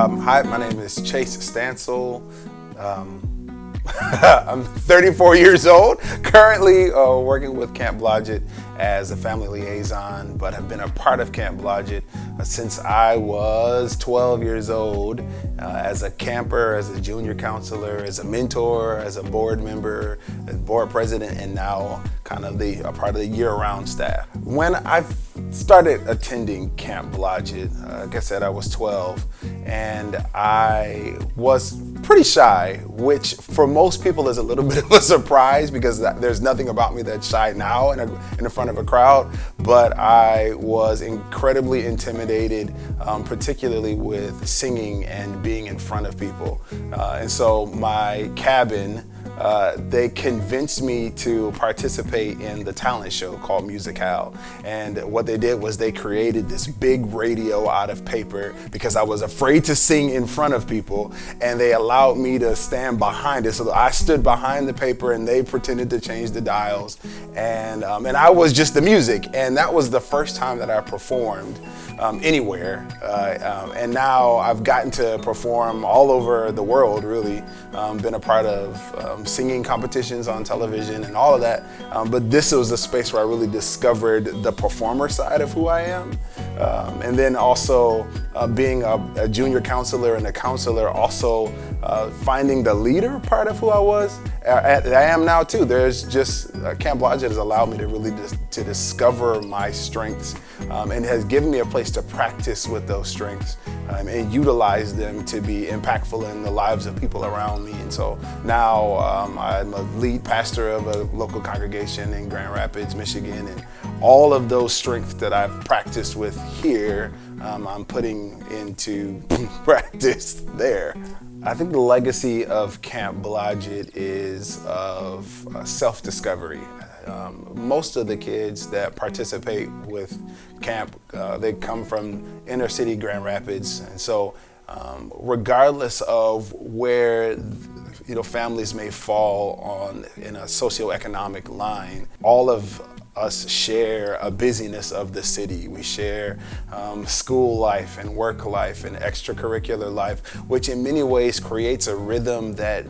Hi, my name is Chase Stansel. I'm 34 years old, currently working with Camp Blodgett as a family liaison, but have been a part of Camp Blodgett since I was 12 years old, as a camper, as a junior counselor, as a mentor, as a board member, as board president, and now kind of a part of the year-round staff. When I started attending Camp Blodgett, like I said, I was 12, and I was pretty shy, which for most people is a little bit of a surprise because there's nothing about me that's shy now in front of a crowd, but I was incredibly intimidated, particularly with singing and being in front of people. And so my cabin, they convinced me to participate in the talent show called Musicale. And what they did was they created this big radio out of paper because I was afraid to sing in front of people, and they allowed me to stand behind it. So I stood behind the paper and they pretended to change the dials, and I was just the music. And that was the first time that I performed anywhere. And now I've gotten to perform all over the world, really. Been a part of singing competitions on television and all of that. But this was a space where I really discovered the performer side of who I am. And then also being a junior counselor and a counselor, also finding the leader part of who I was. I am now too. There's just, Camp Blodgett has allowed me to really to discover my strengths, and has given me a place to practice with those strengths and utilize them to be impactful in the lives of people around me. And so now I'm a lead pastor of a local congregation in Grand Rapids, Michigan, and all of those strengths that I've practiced with here, I'm putting into practice there. I think the legacy of Camp Blodgett is of self-discovery. Most of the kids that participate with camp, they come from inner city Grand Rapids, and so regardless of where families may fall in a socioeconomic line, all of us share a busyness of the city. We share school life and work life and extracurricular life, which in many ways creates a rhythm that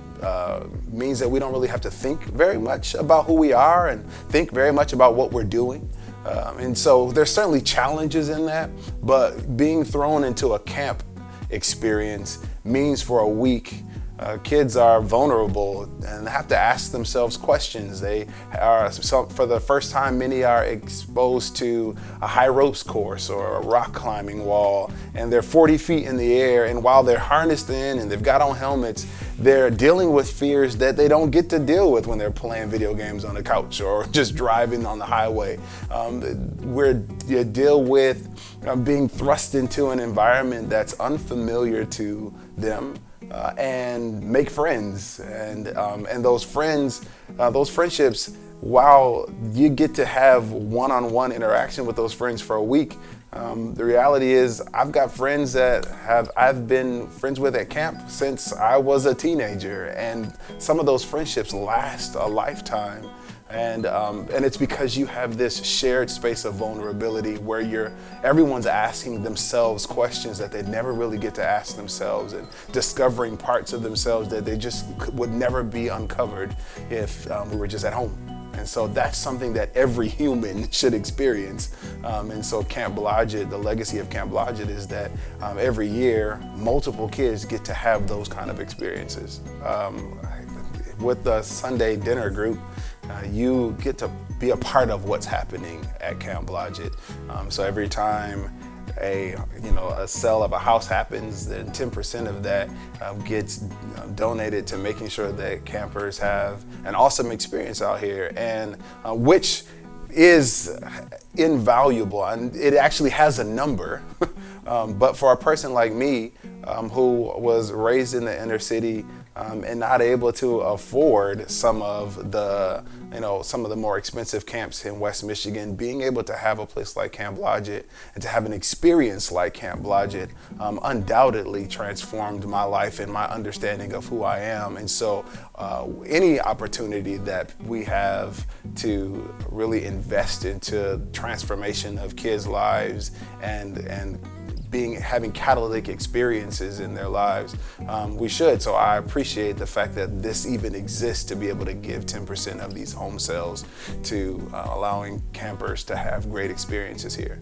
means that we don't really have to think very much about who we are and think very much about what we're doing. And so there's certainly challenges in that, but being thrown into a camp experience means for a week kids are vulnerable and have to ask themselves questions. They are, for the first time, many are exposed to a high ropes course or a rock climbing wall, and they're 40 feet in the air, and while they're harnessed in and they've got on helmets, they're dealing with fears that they don't get to deal with when they're playing video games on the couch or just driving on the highway. You deal with being thrust into an environment that's unfamiliar to them. And make friends, and those friendships, while you get to have one-on-one interaction with those friends for a week, the reality is I've got friends that I've been friends with at camp since I was a teenager, and some of those friendships last a lifetime. And it's because you have this shared space of vulnerability where everyone's asking themselves questions that they never really get to ask themselves, and discovering parts of themselves that they just would never be uncovered if we were just at home. And so that's something that every human should experience. And so Camp Blodgett, the legacy of Camp Blodgett is that every year, multiple kids get to have those kind of experiences. With the Sunday dinner group, you get to be a part of what's happening at Camp Blodgett. So every time a sale of a house happens, then 10% of that gets donated to making sure that campers have an awesome experience out here, and which is invaluable, and it actually has a number. But for a person like me, who was raised in the inner city and not able to afford some of the more expensive camps in West Michigan, being able to have a place like Camp Blodgett and to have an experience like Camp Blodgett undoubtedly transformed my life and my understanding of who I am. And so any opportunity that we have to really invest into transformation of kids' lives and having catalytic experiences in their lives. We should. So I appreciate the fact that this even exists to be able to give 10% of these home sales to allowing campers to have great experiences here.